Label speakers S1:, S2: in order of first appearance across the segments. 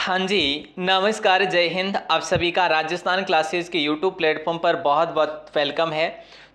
S1: हाँ जी, नमस्कार, जय हिंद। आप सभी का राजस्थान क्लासेस के यूट्यूब प्लेटफॉर्म पर बहुत बहुत वेलकम है।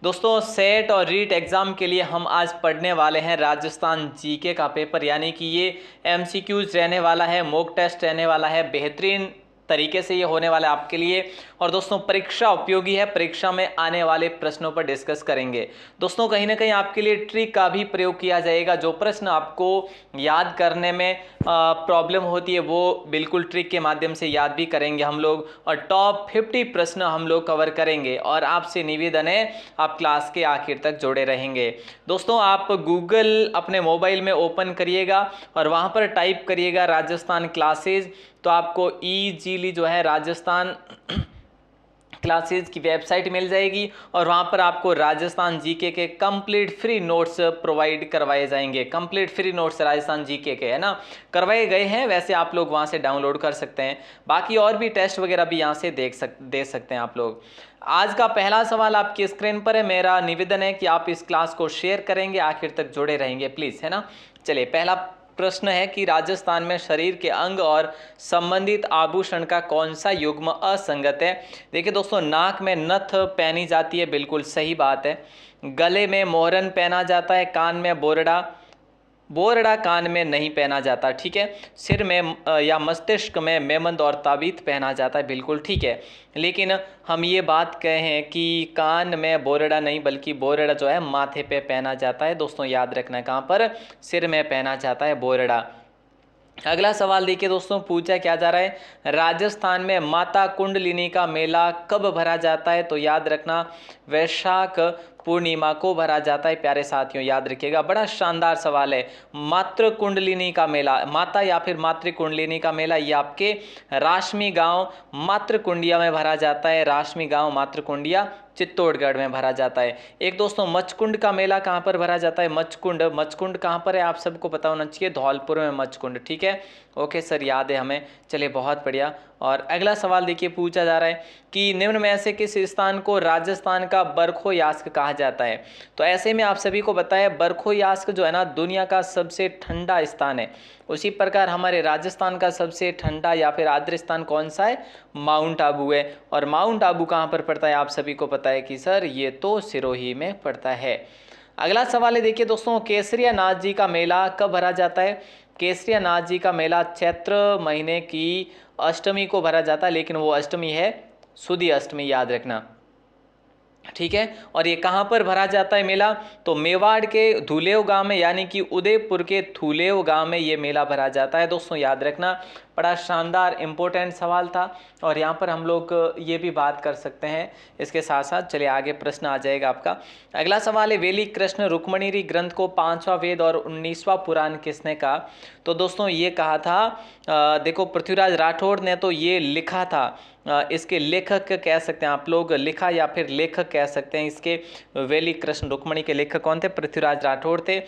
S1: दोस्तों, सेट और रीट एग्ज़ाम के लिए हम आज पढ़ने वाले हैं राजस्थान जीके का पेपर, यानी कि ये एमसीक्यूज रहने वाला है, मॉक टेस्ट रहने वाला है। बेहतरीन तरीके से ये होने वाला है आपके लिए। और दोस्तों, परीक्षा उपयोगी है, परीक्षा में आने वाले प्रश्नों पर डिस्कस करेंगे। दोस्तों, कहीं ना कहीं आपके लिए ट्रिक का भी प्रयोग किया जाएगा। जो प्रश्न आपको याद करने में प्रॉब्लम होती है वो बिल्कुल ट्रिक के माध्यम से याद भी करेंगे हम लोग, और टॉप 50 प्रश्न हम लोग कवर करेंगे। और आपसे निवेदन है, आप क्लास के आखिर तक जुड़े रहेंगे। दोस्तों, आप गूगल अपने मोबाइल में ओपन करिएगा और वहाँ पर टाइप करिएगा राजस्थान क्लासेज, तो आपको ईजीली जो है राजस्थान क्लासेज की वेबसाइट मिल जाएगी और वहाँ पर आपको राजस्थान जीके के कंप्लीट फ्री नोट्स प्रोवाइड करवाए जाएंगे। Complete free notes Rajasthan GK के है ना, करवाए गए हैं। वैसे आप लोग वहाँ से डाउनलोड कर सकते हैं। बाकी और भी टेस्ट वगैरह भी यहाँ से दे सकते हैं आप लोग। आज का पहला सवाल आपकी स्क्रीन पर है। मेरा निवेदन है कि आप इस क्लास को शेयर करेंगे, आखिर तक जुड़े रहेंगे प्लीज़, है ना। चलिए, पहला प्रश्न है कि राजस्थान में शरीर के अंग और संबंधित आभूषण का कौन सा युग्म असंगत है। देखिए दोस्तों, नाक में नथ पहनी जाती है, बिल्कुल सही बात है। गले में मोहरन पहना जाता है, कान में बोरडा बोरडा कान में नहीं पहना जाता, ठीक है। सिर में या मस्तिष्क में मेमंद और ताबीत पहना जाता है, बिल्कुल ठीक है। लेकिन हम ये बात कहें कि कान में बोरडा नहीं, बल्कि बोरडा जो है माथे पे पहना जाता है। दोस्तों, याद रखना, कहाँ पर? सिर में पहना जाता है बोरडा। अगला सवाल देखिए दोस्तों, पूछा क्या जा रहा है, राजस्थान में माता कुंडलिनी का मेला कब भरा जाता है। तो याद रखना, वैशाख पूर्णिमा को भरा जाता है। प्यारे साथियों, याद रखिएगा, बड़ा शानदार सवाल है। मातृ कुंडलिनी का मेला, माता या फिर मातृ कुंडलिनी का मेला, ये आपके राशमी गांव मातृ कुंडिया में भरा जाता है। राशमी गांव मातृ कुंडिया चित्तौड़गढ़ में भरा जाता है। एक दोस्तों, मचकुंड का मेला कहाँ पर भरा जाता है? मचकुंड कहाँ पर है, आप सबको पता होना चाहिए, धौलपुर में मचकुंड, ठीक है। ओके सर, याद है हमें। चलिए, बहुत बढ़िया। और अगला सवाल देखिए, पूछा जा रहा है कि निम्न में से किस स्थान को राजस्थान का बरखो यास्क कहा जाता है। तो ऐसे में आप सभी को पता है, बरखो यास्क जो है ना, दुनिया का सबसे ठंडा स्थान है। उसी प्रकार हमारे राजस्थान का सबसे ठंडा या फिर आर्द्र स्थान कौन सा है? माउंट आबू है। और माउंट आबू कहाँ पर पड़ता है, आप सभी को पता है कि सर ये तो सिरोही में पड़ता है। अगला सवाल है, देखिए दोस्तों, केसरिया नाथ जी का मेला कब भरा जाता है। केसरिया नाथ जी का मेला चैत्र महीने की अष्टमी को भरा जाता है, लेकिन वो अष्टमी है सुदी अष्टमी, याद रखना, ठीक है। और ये कहाँ पर भरा जाता है मेला? तो मेवाड़ के धुलेव गांव में, यानी कि उदयपुर के धुलेव गांव में ये मेला भरा जाता है। दोस्तों, याद रखना, बड़ा शानदार इंपॉर्टेंट सवाल था और यहाँ पर हम लोग ये भी बात कर सकते हैं इसके साथ साथ। चलिए, आगे प्रश्न आ जाएगा आपका। अगला सवाल है, वेली कृष्ण रुक्मणीरी ग्रंथ को 5वां वेद और 19वां पुराण किसने कहा। तो दोस्तों, ये कहा था देखो, पृथ्वीराज राठौड़ ने तो ये लिखा था। इसके लेखक कह सकते हैं आप लोग, लिखा या फिर लेखक कह सकते हैं इसके। वेली कृष्ण रुक्मणी के लेखक कौन थे? पृथ्वीराज राठौड़ थे।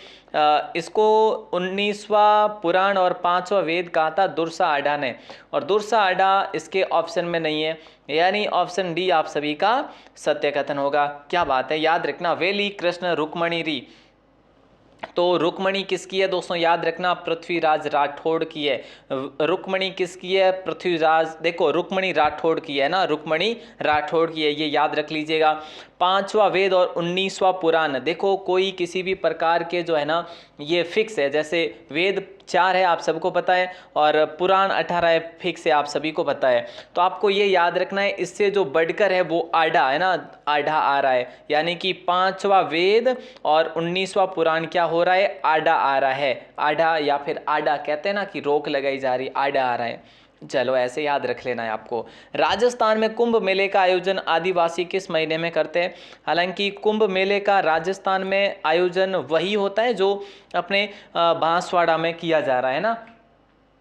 S1: इसको 19वां पुराण और 5वां वेद कहा था दुर्सा आडा ने, और दुर्सा आडा इसके ऑप्शन में नहीं है, यानी ऑप्शन डी आप सभी का सत्य कथन होगा। क्या बात है, याद रखना, वेली कृष्ण रुक्मणी री। तो रुक्मणी किसकी है दोस्तों? याद रखना, पृथ्वीराज राठौड़ की है। रुक्मणी किसकी है? पृथ्वीराज, देखो, रुक्मणी राठौड़ की है ना, रुक्मणी राठौड़ की है, ये याद रख लीजिएगा। 5वां वेद और 19वां पुराण, देखो, कोई किसी भी प्रकार के जो है ना, ये फिक्स है। जैसे वेद 4 है, आप सबको पता है, और पुराण 18 है, फिक्स है, आप सभी को पता है। तो आपको ये याद रखना है, इससे जो बढ़कर है वो आढ़ा है ना, आढ़ा आ रहा है, यानी कि 5वां वेद और 19वां पुराण क्या हो रहा है? आढ़ा आ रहा है। आढ़ा या फिर आढ़ा कहते हैं ना, कि रोक लगाई जा रही, आढ़ा आ रहा है। चलो, ऐसे याद रख लेना है आपको। राजस्थान में कुंभ मेले का आयोजन आदिवासी किस महीने में करते हैं? हालांकि कुंभ मेले का राजस्थान में आयोजन वही होता है जो अपने बांसवाड़ा में किया जा रहा है ना।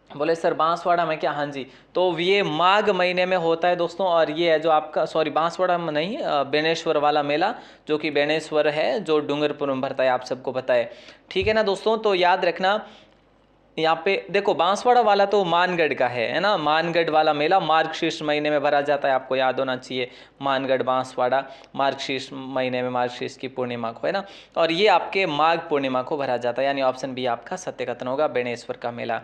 S1: बोले सर बांसवाड़ा में क्या? हाँ जी, तो ये माघ महीने में होता है दोस्तों। और ये है जो आपका, सॉरी, बांसवाड़ा में नहीं, बेनेश्वर वाला मेला, जो कि बेनेश्वर है, जो डूंगरपुर में भरता है, आप सबको पता है, ठीक है ना दोस्तों। तो याद रखना, यहाँ पे देखो बांसवाड़ा वाला तो मानगढ़ का है ना, मानगढ़ वाला मेला मार्गशीर्ष महीने में भरा जाता है, आपको याद होना चाहिए। मानगढ़ बांसवाड़ा मार्गशीर्ष महीने में, मार्गशीर्ष की पूर्णिमा को, है ना। और ये आपके माघ पूर्णिमा को भरा जाता है, यानी ऑप्शन बी आपका सत्य कथन होगा, बेणेश्वर का मेला।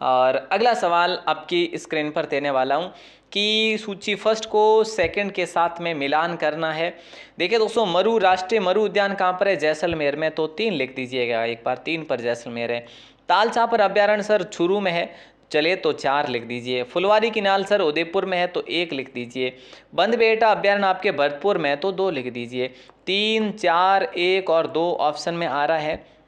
S1: और अगला सवाल आपकी स्क्रीन पर देने वाला हूँ कि सूची फर्स्ट को सेकंड के साथ में मिलान करना है। देखिए दोस्तों, मरु राष्ट्रीय मरु उद्यान कहाँ पर है? जैसलमेर में, तो 3 लिख दीजिएगा एक बार, 3 पर जैसलमेर है। ताल छापर अभ्यारण्य सर चुरू में है, चलिए तो 4 लिख दीजिए। फुलवारी की नाल सर उदयपुर में है, तो 1 लिख दीजिए। बंद बेटा अभ्यारण्य आपके भरतपुर में है, तो 2 लिख दीजिए। 3, 4, 1 और 2 ऑप्शन में आ रहा है।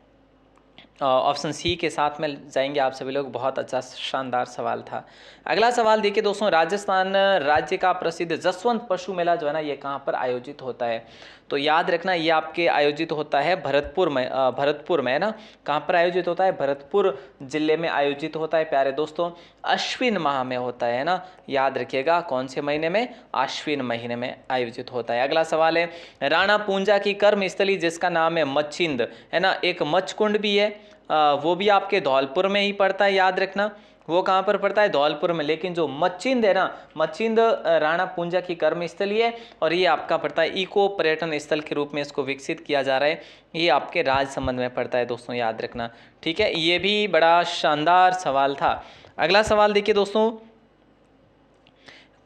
S1: ऑप्शन सी के साथ में जाएंगे आप सभी लोग। बहुत अच्छा शानदार सवाल था। अगला सवाल देखिए दोस्तों, राजस्थान राज्य का प्रसिद्ध जसवंत पशु मेला जो है ना, ये कहाँ पर आयोजित होता है? तो याद रखना, ये आपके आयोजित होता है भरतपुर में, भरतपुर में, है ना। कहाँ पर आयोजित होता है? भरतपुर जिले में आयोजित होता है प्यारे दोस्तों। अश्विन माह में होता है ना, याद रखिएगा। कौन से महीने में? अश्विन महीने में आयोजित होता है। अगला सवाल है, राणा पूंजा की कर्मस्थली जिसका नाम है मच्छिंद, है ना, एक मच्छकुंड भी है, वो भी आपके धौलपुर में ही पड़ता है, याद रखना। वो कहाँ पर पड़ता है? धौलपुर में। लेकिन जो मच्छिंद है ना, मच्छिंद राणा पूंजा की कर्मस्थली है, और ये आपका पड़ता है इको पर्यटन स्थल के रूप में इसको विकसित किया जा रहा है। ये आपके राजसमंद में पड़ता है दोस्तों, याद रखना, ठीक है। ये भी बड़ा शानदार सवाल था। अगला सवाल देखिए दोस्तों,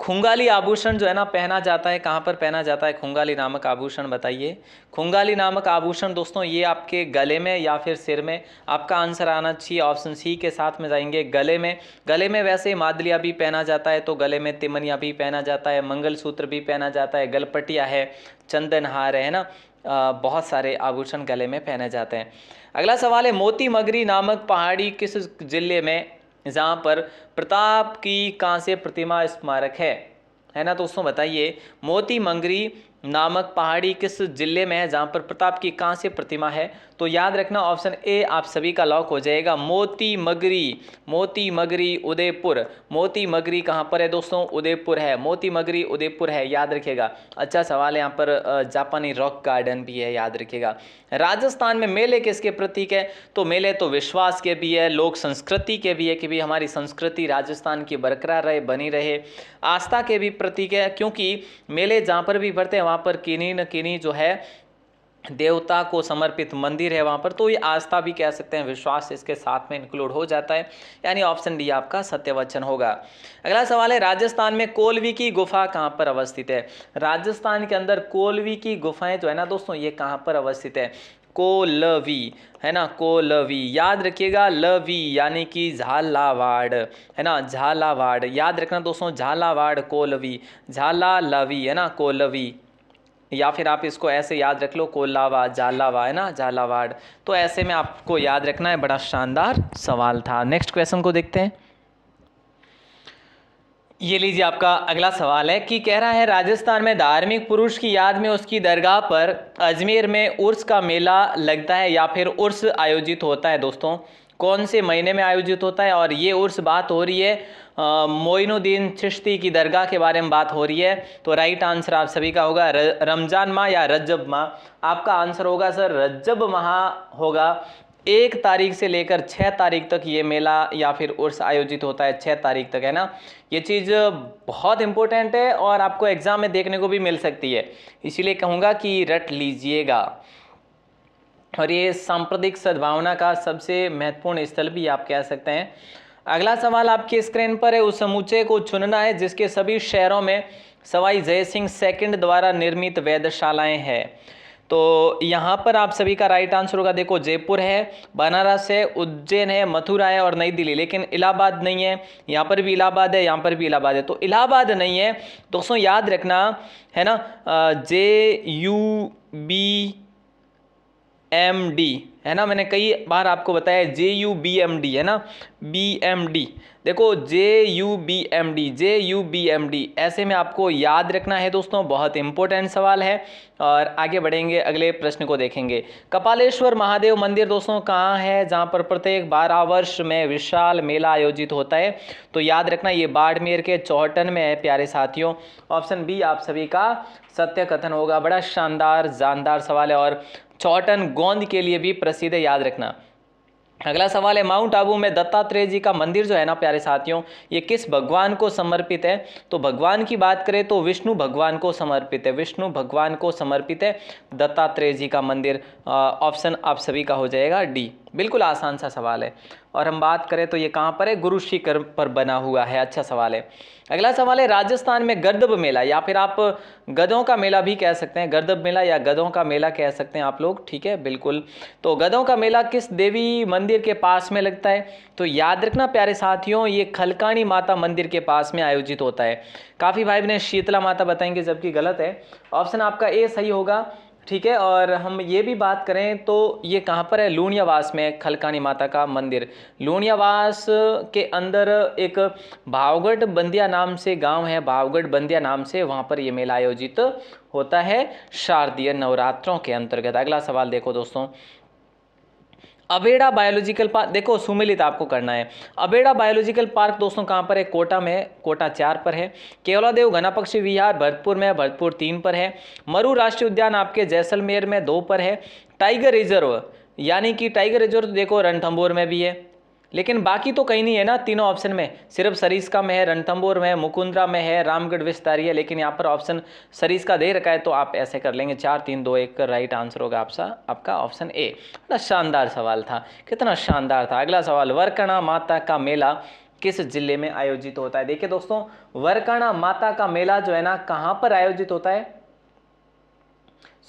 S1: खुंगाली आभूषण जो है ना पहना जाता है, कहाँ पर पहना जाता है खुंगाली नामक आभूषण? बताइए। खुंगाली नामक आभूषण दोस्तों ये आपके गले में या फिर सिर में? आपका आंसर आना चाहिए ऑप्शन सी के साथ में जाएंगे, गले में। गले में वैसे मादलिया भी पहना जाता है, तो गले में तिमनिया भी पहना जाता है, मंगलसूत्र भी पहना जाता है, गलपटिया है, चंदनहार है ना, बहुत सारे आभूषण गले में पहने जाते हैं। अगला सवाल है, मोती मगरी नामक पहाड़ी किस जिले में, जहाँ पर प्रताप की कांस्य प्रतिमा स्मारक है ना दोस्तों? बताइए, मोती मंगरी नामक पहाड़ी किस जिले में है जहाँ पर प्रताप की कांस्य प्रतिमा है? तो याद रखना ऑप्शन ए आप सभी का लॉक हो जाएगा, मोती मगरी। मोती मगरी उदयपुर। मोती मगरी कहाँ पर है दोस्तों? उदयपुर है। मोती मगरी उदयपुर है, याद रखिएगा। अच्छा सवाल है, यहाँ पर जापानी रॉक गार्डन भी है, याद रखिएगा। राजस्थान में मेले किसके प्रतीक है? तो मेले तो विश्वास के भी है, लोक संस्कृति के भी है कि भी हमारी संस्कृति राजस्थान की बरकरार रहे, बनी रहे। आस्था के भी प्रतीक है, क्योंकि मेले जहाँ पर भी बढ़ते हैं वहाँ पर किन्हीं न किन्हीं जो है देवता को समर्पित मंदिर है वहाँ पर, तो ये आस्था भी कह सकते हैं, विश्वास इसके साथ में इंक्लूड हो जाता है, यानी ऑप्शन डी आपका सत्यवचन होगा। अगला सवाल है, राजस्थान में कोलवी की गुफा कहाँ पर अवस्थित है? राजस्थान के अंदर कोलवी की गुफाएं जो है ना दोस्तों, ये कहाँ पर अवस्थित है? कोलवी, है ना, कोलवी, याद रखिएगा। लवी यानी कि झालावाड़, है ना, झालावाड़, याद रखना दोस्तों, झालावाड़ कोलवी, झाला लवी, है ना, कोलवी। या फिर आप इसको ऐसे याद रख लो, कोलावा, जालावा, है ना, झालावाड़। तो ऐसे में आपको याद रखना है। बड़ा शानदार सवाल था। नेक्स्ट क्वेश्चन को देखते हैं। ये लीजिए, आपका अगला सवाल है कि कह रहा है, राजस्थान में धार्मिक पुरुष की याद में उसकी दरगाह पर अजमेर में उर्स का मेला लगता है या फिर उर्स आयोजित होता है दोस्तों? कौन से महीने में आयोजित होता है? और ये उर्स बात हो रही है मोइनुद्दीन चिश्ती की दरगाह के बारे में बात हो रही है। तो राइट आंसर आप सभी का होगा रमजान माह या रज्जब माह। आपका आंसर होगा सर रज्जब माह होगा। 1 तारीख से लेकर 6 तारीख तक ये मेला या फिर उर्स आयोजित होता है, 6 तारीख तक, है ना। ये चीज़ बहुत इंपॉर्टेंट है और आपको एग्जाम में देखने को भी मिल सकती है, इसीलिए कहूँगा कि रट लीजिएगा। और ये सांप्रदायिक सद्भावना का सबसे महत्वपूर्ण स्थल भी आप कह सकते हैं। अगला सवाल आपकी स्क्रीन पर है, उस समुच्चय को चुनना है जिसके सभी शहरों में सवाई जय सिंह सेकंड द्वारा निर्मित वेधशालाएं हैं। तो यहाँ पर आप सभी का राइट आंसर होगा, देखो जयपुर है, बनारस है, उज्जैन है, मथुरा है और नई दिल्ली, लेकिन इलाहाबाद नहीं है। यहाँ पर भी इलाहाबाद है, यहाँ पर भी इलाहाबाद है, तो इलाहाबाद नहीं है दोस्तों, याद रखना, है ना। JUBMD, है ना, मैंने कई बार आपको बताया JUBMD, है ना, BMD। देखो JUBMD ऐसे में आपको याद रखना है दोस्तों, बहुत इंपॉर्टेंट सवाल है। और आगे बढ़ेंगे, अगले प्रश्न को देखेंगे। कपालेश्वर महादेव मंदिर दोस्तों कहाँ है जहाँ पर प्रत्येक 12 वर्ष में विशाल मेला आयोजित होता है? तो याद रखना ये बाड़मेर के चौहटन में है प्यारे साथियों। ऑप्शन बी आप सभी का सत्य कथन होगा। बड़ा शानदार जानदार सवाल है और चौहटन गोंद के लिए भी प्रसिद्ध है, याद रखना। अगला सवाल है माउंट आबू में दत्तात्रेय जी का मंदिर जो है ना प्यारे साथियों, ये किस भगवान को समर्पित है? तो भगवान की बात करें तो विष्णु भगवान को समर्पित है, विष्णु भगवान को समर्पित है दत्तात्रेय जी का मंदिर। ऑप्शन आप सभी का हो जाएगा डी। बिल्कुल आसान सा सवाल है। और हम बात करें तो ये कहाँ पर है? गुरु शिखर पर बना हुआ है। अच्छा सवाल है। अगला सवाल है राजस्थान में गर्दभ मेला, या फिर आप गधों का मेला भी कह सकते हैं, गर्दभ मेला या गधों का मेला कह सकते हैं आप लोग, ठीक है बिल्कुल। तो गधों का मेला किस देवी मंदिर के पास में लगता है? तो याद रखना प्यारे साथियों, ये खलकानी माता मंदिर के पास में आयोजित होता है। काफ़ी भाई बहन शीतला माता बताएंगे, जबकि गलत है। ऑप्शन आपका ए सही होगा, ठीक है। और हम ये भी बात करें तो ये कहाँ पर है? लूणियावास में खलकानी माता का मंदिर। लूणियावास के अंदर एक भावगढ़ बंदिया नाम से गांव है, भावगढ़ बंदिया नाम से, वहाँ पर ये मेला आयोजित होता है शारदीय नवरात्रों के अंतर्गत। अगला सवाल देखो दोस्तों, अबेड़ा बायोलॉजिकल पार्क, देखो सुमिलित आपको करना है। अबेड़ा बायोलॉजिकल पार्क दोस्तों कहाँ पर है? कोटा में, कोटा 4 पर है। केवलादेव घना पक्षी विहार भरतपुर में, भरतपुर 3 पर है। मरु राष्ट्रीय उद्यान आपके जैसलमेर में 2 पर है। टाइगर रिजर्व, यानी कि टाइगर रिजर्व देखो रणथंभौर में भी है, लेकिन बाकी तो कहीं नहीं है ना तीनों ऑप्शन में, सिर्फ सरिस्का में है, रणथंभौर में है, मुकुंदरा में है, रामगढ़ विस्तारी है, लेकिन यहाँ पर ऑप्शन सरिस्का दे रखा है। तो आप ऐसे कर लेंगे 4 3 2 1 का राइट आंसर होगा आपका ऑप्शन ए। बड़ा शानदार सवाल था, कितना शानदार था। अगला सवाल, वरकणा माता का मेला किस जिले में आयोजित होता है? देखिए दोस्तों, वरकणा माता का मेला जो है ना कहाँ पर आयोजित होता है?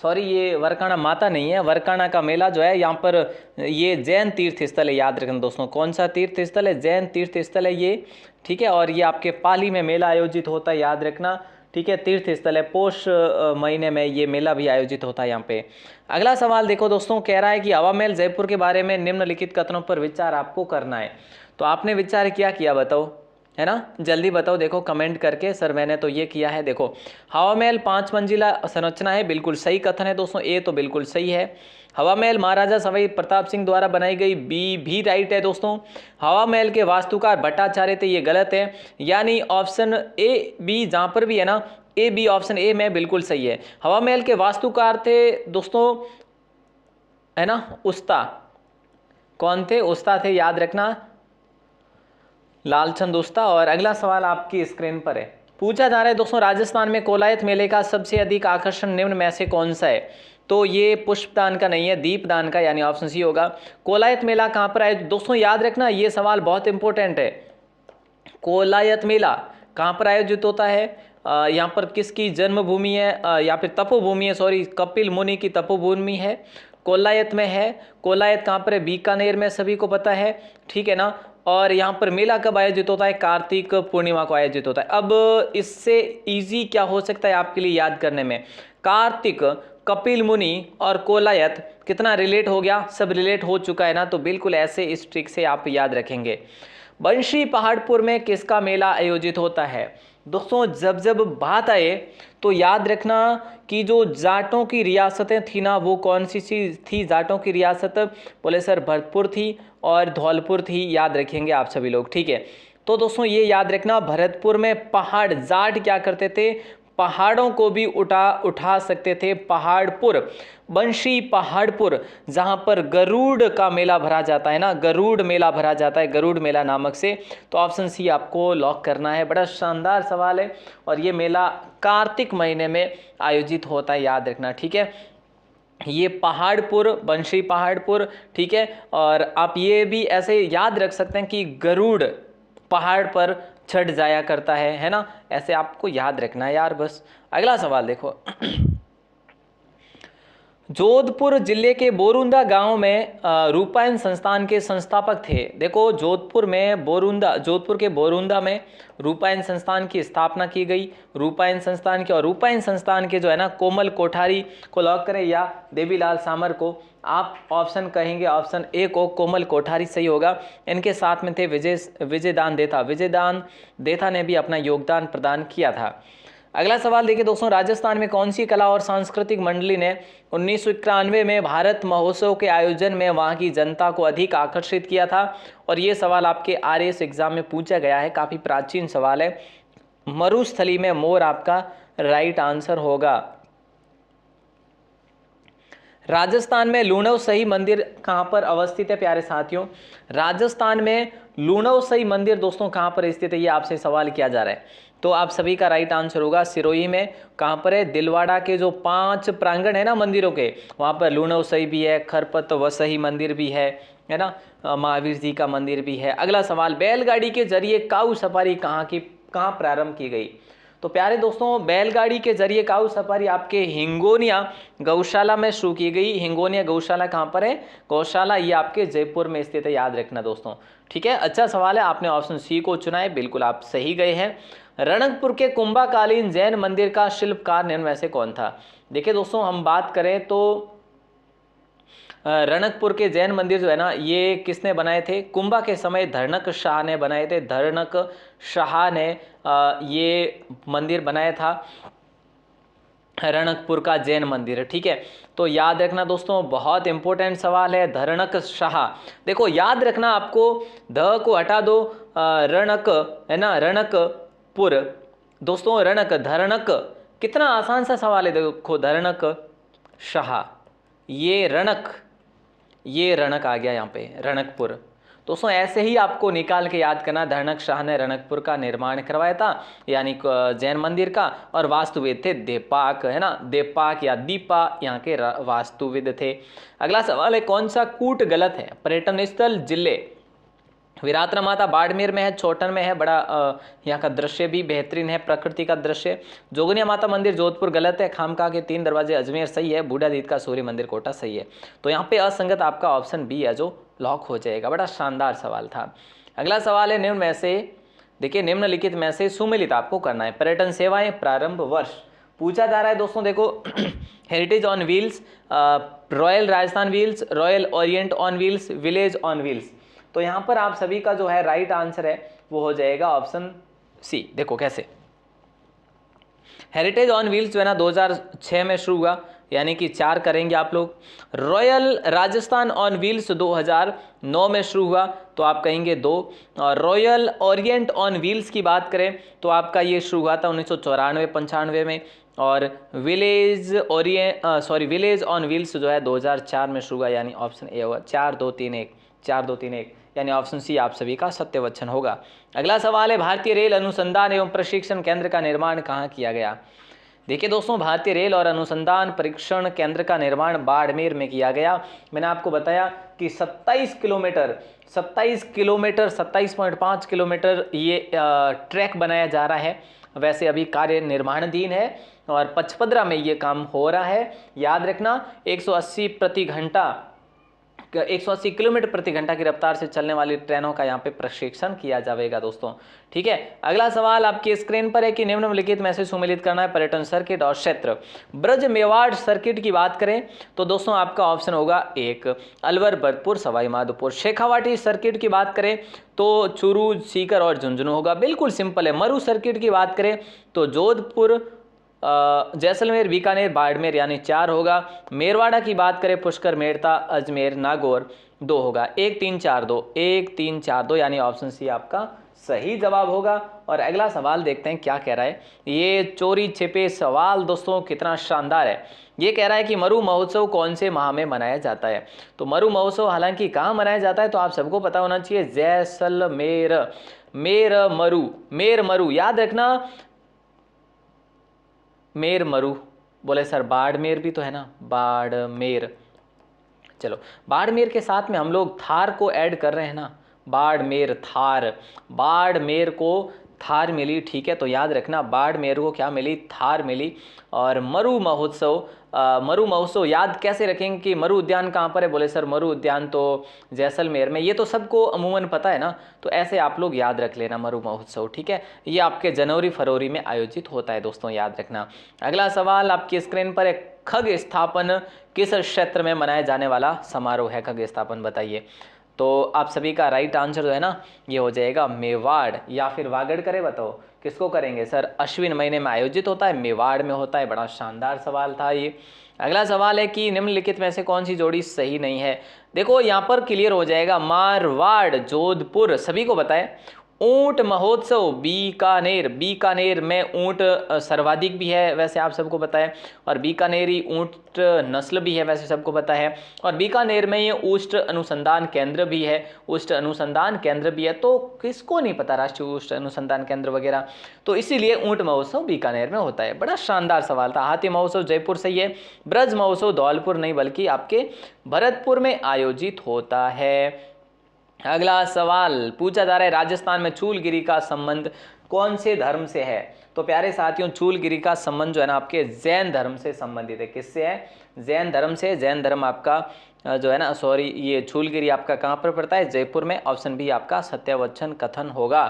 S1: सॉरी, ये वरकाना माता नहीं है, वरकाना का मेला जो है यहाँ पर ये जैन तीर्थ स्थल है। याद रखना दोस्तों, कौन सा तीर्थ स्थल है? जैन तीर्थ स्थल है ये, ठीक है। और ये आपके पाली में मेला आयोजित होता है, याद रखना, ठीक है। तीर्थ स्थल है, पौष महीने में ये मेला भी आयोजित होता है यहाँ पे। अगला सवाल देखो दोस्तों, कह रहा है कि हवा महल जयपुर के बारे में निम्नलिखित कथनों पर विचार आपको करना है। तो आपने विचार किया बताओ, है ना? जल्दी बताओ, देखो कमेंट करके, सर मैंने तो ये किया है। देखो, हवा महल 5 मंजिला संरचना है, बिल्कुल सही कथन है दोस्तों, ए तो बिल्कुल सही है। हवा महल महाराजा सवाई प्रताप सिंह द्वारा बनाई गई, बी भी राइट है दोस्तों। हवा महल के वास्तुकार भट्टाचार्य थे, ये गलत है, यानी ऑप्शन ए बी जहाँ पर भी है ना, ए बी ऑप्शन ए में बिल्कुल सही है। हवा महल के वास्तुकार थे दोस्तों, है ना, उस्ता। कौन थे? उस्ता थे, याद रखना, लालचंद उस्ता। और अगला सवाल आपकी स्क्रीन पर है, पूछा जा रहा है दोस्तों, राजस्थान में कोलायत मेले का सबसे अधिक आकर्षण निम्न में से कौन सा है? तो ये पुष्पदान का नहीं है, दीपदान का, यानी ऑप्शन सी होगा। कोलायत मेला कहाँ पर आयोजित? दोस्तों याद रखना, ये सवाल बहुत इंपॉर्टेंट है। कोलायत मेला कहाँ पर आयोजित होता है? यहाँ पर किसकी जन्मभूमि है, या फिर तपोभूमि है, सॉरी, कपिल मुनि की तपोभूमि है, कोलायत में है। कोलायत कहाँ पर है? बीकानेर में, सभी को पता है, ठीक है ना। और यहाँ पर मेला कब आयोजित होता है? कार्तिक पूर्णिमा को आयोजित होता है। अब इससे इजी क्या हो सकता है आपके लिए याद करने में? कार्तिक, कपिल मुनि और कोलायत कितना रिलेट हो गया? सब रिलेट हो चुका है ना, तो बिल्कुल ऐसे इस ट्रिक से आप याद रखेंगे। बंशी पहाड़पुर में किसका मेला आयोजित होता है? दोस्तों जब जब बात आए तो याद रखना कि जो जाटों की रियासतें थी ना, वो कौन सी थी जाटों की रियासत? बोले सर भरतपुर थी और धौलपुर थी, याद रखेंगे आप सभी लोग, ठीक है। तो दोस्तों ये याद रखना, भरतपुर में पहाड़ जाट क्या करते थे? पहाड़ों को भी उठा सकते थे। पहाड़पुर, बंशी पहाड़पुर, जहाँ पर गरुड़ का मेला भरा जाता है ना, गरुड़ मेला भरा जाता है, गरुड़ मेला नामक से। तो ऑप्शन सी आपको लॉक करना है। बड़ा शानदार सवाल है, और ये मेला कार्तिक महीने में आयोजित होता है, याद रखना, ठीक है। ये पहाड़पुर, बंशी पहाड़पुर, ठीक है। और आप ये भी ऐसे याद रख सकते हैं कि गरुड़ पहाड़ पर चढ़ जाया करता है ना, ऐसे आपको याद रखना है यार बस। अगला सवाल देखो, जोधपुर जिले के बोरुंदा गांव में रूपायन संस्थान के संस्थापक थे। देखो जोधपुर के बोरुंदा में रूपायन संस्थान की स्थापना की गई, रूपायन संस्थान की। और रूपायन संस्थान के जो है ना, कोमल कोठारी को लॉक करें या देवीलाल सामर को? आप ऑप्शन कहेंगे ऑप्शन ए को, कोमल कोठारी सही होगा। इनके साथ में थे विजयदान देथा ने भी अपना योगदान प्रदान किया था। अगला सवाल देखिए दोस्तों, राजस्थान में कौन सी कला और सांस्कृतिक मंडली ने 1991 में भारत महोत्सव के आयोजन में वहां की जनता को अधिक आकर्षित किया था? और ये सवाल आपके आरएएस एग्जाम में पूछा गया है, काफ़ी प्राचीन सवाल है। मरुस्थली में मोर आपका राइट आंसर होगा। राजस्थान में लूणवसई मंदिर कहाँ पर अवस्थित है प्यारे साथियों? राजस्थान में लूणवसई मंदिर दोस्तों कहाँ पर स्थित है, ये आपसे सवाल किया जा रहा है। तो आप सभी का राइट आंसर होगा सिरोही में। कहाँ पर है? दिलवाड़ा के जो 5 प्रांगण है ना मंदिरों के, वहाँ पर लूणवसई भी है, खरपत वसई मंदिर भी है ना, महावीर जी का मंदिर भी है। अगला सवाल, बैलगाड़ी के जरिए काऊ सफारी कहाँ प्रारंभ की गई? तो प्यारे दोस्तों, बैलगाड़ी के जरिए काऊ सफारी आपके हिंगोनिया गौशाला में शुरू की गई। हिंगोनिया गौशाला कहाँ पर है? गौशाला ये आपके जयपुर में स्थित है, याद रखना दोस्तों। ठीक है, अच्छा सवाल है, आपने ऑप्शन सी को चुना है, बिल्कुल आप सही गए हैं। रणकपुर के कुंभाकालीन जैन मंदिर का शिल्पकार निम्न में से कौन था? देखिए दोस्तों, हम बात करें तो रणकपुर के जैन मंदिर जो है ना, ये किसने बनाए थे? कुंभा के समय धरणक शाह ने बनाए थे। धरणक शाह ने ये मंदिर बनाया था, रणकपुर का जैन मंदिर। ठीक है, तो याद रखना दोस्तों, बहुत इंपॉर्टेंट सवाल है, धरणक शाह। देखो याद रखना, आपको ध को हटा दो, रणक है ना, रणकपुर दोस्तों, रणक धरणक, कितना आसान सा सवाल है। देखो धरणक शाह, ये रणक आ गया यहाँ पे, रणकपुर। दोस्तों ऐसे ही आपको निकाल के याद करना, धरणक शाह ने रणकपुर का निर्माण करवाया था, यानी जैन मंदिर का, और वास्तुविद थे देपाक, है ना, देपाक या दीपा यहाँ के वास्तुविद थे। अगला सवाल है, कौन सा कूट गलत है? पर्यटन स्थल जिले, विराटना माता बाड़मेर में है, छोटन में है, बड़ा यहाँ का दृश्य भी बेहतरीन है, प्रकृति का दृश्य। जोगनिया माता मंदिर जोधपुर गलत है, खामका के 3 दरवाजे अजमेर सही है, बूढ़ा दीद का सूर्य मंदिर कोटा सही है। तो यहाँ पे असंगत आपका ऑप्शन बी है जो लॉक हो जाएगा। बड़ा शानदार सवाल था। अगला सवाल है, निम्न में से, देखिए निम्नलिखित में से सुमेलित आपको करना है। पर्यटन सेवाएं प्रारंभ वर्ष पूछा जा रहा है दोस्तों। देखो heritage on wheels, royal Rajasthan wheels, royal Orient on wheels, village on wheels. तो यहाँ पर आप सभी का जो है राइट आंसर है वो हो जाएगा ऑप्शन सी। देखो कैसे, हेरिटेज ऑन व्हील्स जो है ना 2006 में शुरू हुआ, यानी कि 4 करेंगे आप लोग। रॉयल राजस्थान ऑन व्हील्स 2009 में शुरू हुआ, तो आप कहेंगे 2। और रॉयल ओरिएंट ऑन व्हील्स की बात करें तो आपका ये शुरू हुआ था 1994-95 में। और विलेज ऑन व्हील्स जो है 2004 में शुरू हुआ, यानी ऑप्शन ए होगा। 4-2-3-1 यानी ऑप्शन सी आप सभी का सत्य वचन होगा। अगला सवाल है, भारतीय रेल अनुसंधान एवं प्रशिक्षण केंद्र का निर्माण कहाँ किया गया? देखिए दोस्तों, भारतीय रेल और अनुसंधान परीक्षण केंद्र का निर्माण बाड़मेर में किया गया। मैंने आपको बताया कि 27.5 किलोमीटर ये ट्रैक बनाया जा रहा है। वैसे अभी कार्य निर्माणाधीन है और पचपदरा में ये काम हो रहा है। याद रखना, 180 किलोमीटर प्रति घंटा की रफ्तार से चलने वाली ट्रेनों का यहाँ पे प्रशिक्षण किया जाएगा दोस्तों। ठीक है, अगला सवाल आपकी स्क्रीन पर है कि निम्नलिखित में से सुमेलित करना है पर्यटन सर्किट और क्षेत्र। ब्रज मेवाड़ सर्किट की बात करें तो दोस्तों आपका ऑप्शन होगा 1 अलवर, भरतपुर, सवाई माधोपुर। शेखावाटी सर्किट की बात करें तो चूरू, सीकर और झुंझुनू होगा, बिल्कुल सिंपल है। मरु सर्किट की बात करें तो जोधपुर, जैसलमेर, बीकानेर, बाड़मेर, यानी 4 होगा। मेरवाड़ा की बात करें पुष्कर, मेड़ता, अजमेर, नागौर 2 होगा। 1-3-4-2 यानी ऑप्शन सी आपका सही जवाब होगा। और अगला सवाल देखते हैं क्या कह रहा है। ये चोरी छिपे सवाल दोस्तों कितना शानदार है। ये कह रहा है कि मरु महोत्सव कौन से माह में मनाया जाता है? तो मरु महोत्सव हालांकि कहाँ मनाया जाता है तो आप सबको पता होना चाहिए, जैसलमेर। मेर मरु याद रखना, मेर मरु। बोले सर बाड़मेर भी तो है ना, बाड़मेर। चलो बाड़मेर के साथ में हम लोग थार को ऐड कर रहे हैं ना, बाड़मेर थार, बाड़मेर को थार मिली। ठीक है, तो याद रखना बाड़मेर को क्या मिली? थार मिली। और मरु महोत्सव याद कैसे रखेंगे कि मरु उद्यान कहाँ पर है? बोले सर मरु उद्यान तो जैसलमेर में। ये तो सबको अमूमन पता है ना, तो ऐसे आप लोग याद रख लेना मरु महोत्सव। ठीक है, ये आपके जनवरी फरवरी में आयोजित होता है दोस्तों, याद रखना। अगला सवाल आपकी स्क्रीन पर है, खग स्थापन किस क्षेत्र में मनाया जाने वाला समारोह है? खग स्थापन बताइए। तो आप सभी का राइट आंसर जो है ना ये हो जाएगा मेवाड़ या फिर वागड़ करे, बताओ किसको करेंगे? सर अश्विन महीने में आयोजित होता है, मेवाड़ में होता है। बड़ा शानदार सवाल था ये। अगला सवाल है कि निम्नलिखित में से कौन सी जोड़ी सही नहीं है? देखो यहाँ पर क्लियर हो जाएगा, मारवाड़ जोधपुर सभी को बताए, ऊंट महोत्सव बीकानेर, बीकानेर में ऊंट सर्वाधिक भी है वैसे आप सबको पता है, और बीकानेरी ऊंट नस्ल भी है वैसे सबको पता है, और बीकानेर में ये ऊष्ट अनुसंधान केंद्र भी है, ऊष्ट अनुसंधान केंद्र भी है। तो किसको नहीं पता राष्ट्रीय ऊष्ट अनुसंधान केंद्र वगैरह, तो इसीलिए ऊंट महोत्सव बीकानेर में होता है। बड़ा शानदार सवाल था। हाथी महोत्सव जयपुर से, ये ब्रज महोत्सव धौलपुर नहीं बल्कि आपके भरतपुर में आयोजित होता है। अगला सवाल पूछा जा रहा है, राजस्थान में चूलगिरी का संबंध कौन से धर्म से है? तो प्यारे साथियों, चूलगिरी का संबंध जो है ना आपके जैन धर्म से संबंधित है। किससे है? जैन धर्म से। जैन धर्म आपका जो है ना, सॉरी, ये चूलगिरी आपका कहाँ पर पड़ता है? जयपुर में। ऑप्शन बी आपका सत्यवचन कथन होगा।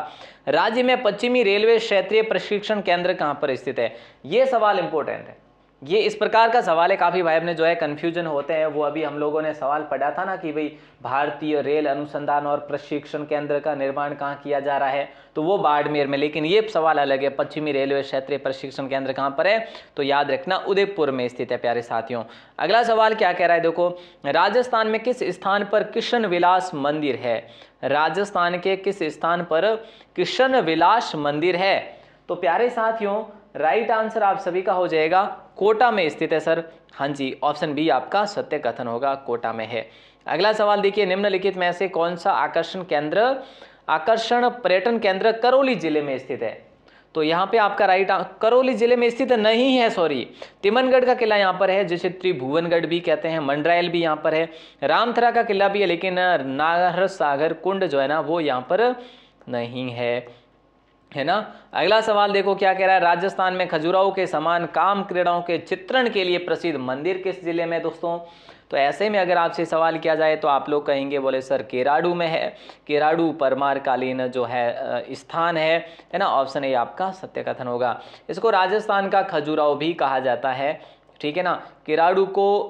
S1: राज्य में पश्चिमी रेलवे क्षेत्रीय प्रशिक्षण केंद्र कहाँ पर स्थित है? ये सवाल इंपॉर्टेंट है। ये इस प्रकार का सवाल है, काफ़ी भाई अपने जो है कन्फ्यूजन होते हैं। वो अभी हम लोगों ने सवाल पढ़ा था ना कि भाई भारतीय रेल अनुसंधान और प्रशिक्षण केंद्र का निर्माण कहाँ किया जा रहा है, तो वो बाड़मेर में। लेकिन ये सवाल अलग है, पश्चिमी रेलवे क्षेत्रीय प्रशिक्षण केंद्र कहाँ पर है? तो याद रखना उदयपुर में स्थित है प्यारे साथियों। अगला सवाल क्या कह रहा है, देखो, राजस्थान में किस स्थान पर कृष्ण विलास मंदिर है? राजस्थान के किस स्थान पर कृष्ण विलास मंदिर है? तो प्यारे साथियों, राइट आंसर आप सभी का हो जाएगा कोटा में स्थित है सर। हाँ जी, ऑप्शन बी आपका सत्य कथन होगा, कोटा में है। अगला सवाल देखिए, निम्नलिखित में से कौन सा आकर्षण पर्यटन केंद्र करौली जिले में स्थित है? तो यहाँ पे आपका राइट, करौली जिले में स्थित नहीं है, सॉरी, तिमनगढ़ का किला यहाँ पर है, जिसे त्रिभुवनगढ़ भी कहते हैं। मंडरायल भी यहाँ पर है, रामथरा का किला भी है, लेकिन नाहर सागर कुंड जो है ना वो यहाँ पर नहीं है ना। अगला सवाल देखो क्या कह रहा है, राजस्थान में खजुराहो के समान काम क्रीड़ाओं के चित्रण के लिए प्रसिद्ध मंदिर किस जिले में? दोस्तों, तो ऐसे में अगर आपसे सवाल किया जाए तो आप लोग कहेंगे, बोले सर केराडू में है। केराडू परमार कालीन जो है स्थान है ना। ऑप्शन ए आपका सत्य कथन होगा। इसको राजस्थान का खजुराहो भी कहा जाता है, ठीक है ना। केराडू को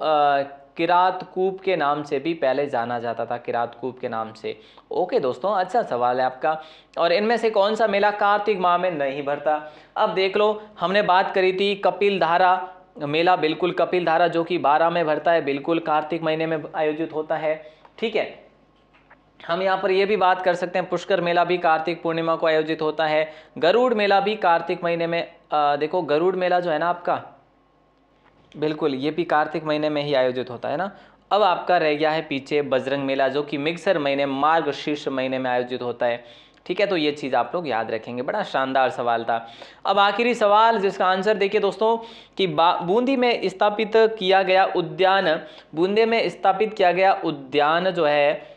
S1: किरातकूप के नाम से भी पहले जाना जाता था, किरातकूप के नाम से। ओके दोस्तों, अच्छा सवाल है आपका। और इनमें से कौन सा मेला कार्तिक माह में नहीं भरता? अब देख लो, हमने बात करी थी कपिल धारा मेला, बिल्कुल कपिल धारा जो कि 12 में भरता है, बिल्कुल कार्तिक महीने में आयोजित होता है, ठीक है। हम यहाँ पर ये भी बात कर सकते हैं, पुष्कर मेला भी कार्तिक पूर्णिमा को आयोजित होता है। गरुड़ मेला भी कार्तिक महीने में, देखो गरुड़ मेला जो है ना आपका, बिल्कुल ये भी कार्तिक महीने में ही आयोजित होता है ना। अब आपका रह गया है पीछे बजरंग मेला, जो कि मिक्सर महीने, मार्गशीर्ष महीने में आयोजित होता है, ठीक है। तो ये चीज़ आप लोग याद रखेंगे। बड़ा शानदार सवाल था। अब आखिरी सवाल जिसका आंसर देखिए दोस्तों, कि बूंदी में स्थापित किया गया उद्यान, बूंदी में स्थापित किया गया उद्यान जो है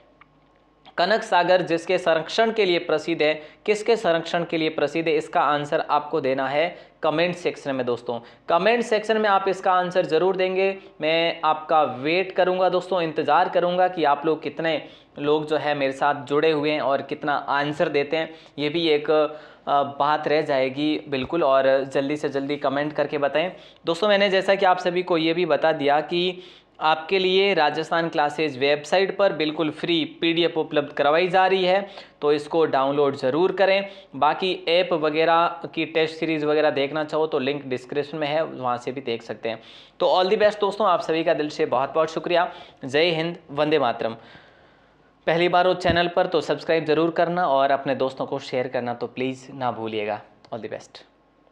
S1: कनक सागर, जिसके संरक्षण के लिए प्रसिद्ध है, किसके संरक्षण के लिए प्रसिद्ध है? इसका आंसर आपको देना है कमेंट सेक्शन में दोस्तों। कमेंट सेक्शन में आप इसका आंसर जरूर देंगे। मैं आपका वेट करूंगा दोस्तों, इंतज़ार करूंगा कि आप लोग कितने लोग जो है मेरे साथ जुड़े हुए हैं और कितना आंसर देते हैं। ये भी एक बात रह जाएगी बिल्कुल, और जल्दी से जल्दी कमेंट करके बताएं दोस्तों। मैंने जैसा कि आप सभी को ये भी बता दिया कि आपके लिए राजस्थान क्लासेज वेबसाइट पर बिल्कुल फ्री PDF उपलब्ध करवाई जा रही है, तो इसको डाउनलोड ज़रूर करें। बाकी ऐप वगैरह की टेस्ट सीरीज़ वगैरह देखना चाहो तो लिंक डिस्क्रिप्शन में है, वहाँ से भी देख सकते हैं। तो ऑल दी बेस्ट दोस्तों, आप सभी का दिल से बहुत बहुत शुक्रिया। जय हिंद, वंदे मातरम। पहली बार हो चैनल पर तो सब्सक्राइब ज़रूर करना और अपने दोस्तों को शेयर करना तो प्लीज़ ना भूलिएगा। All the best.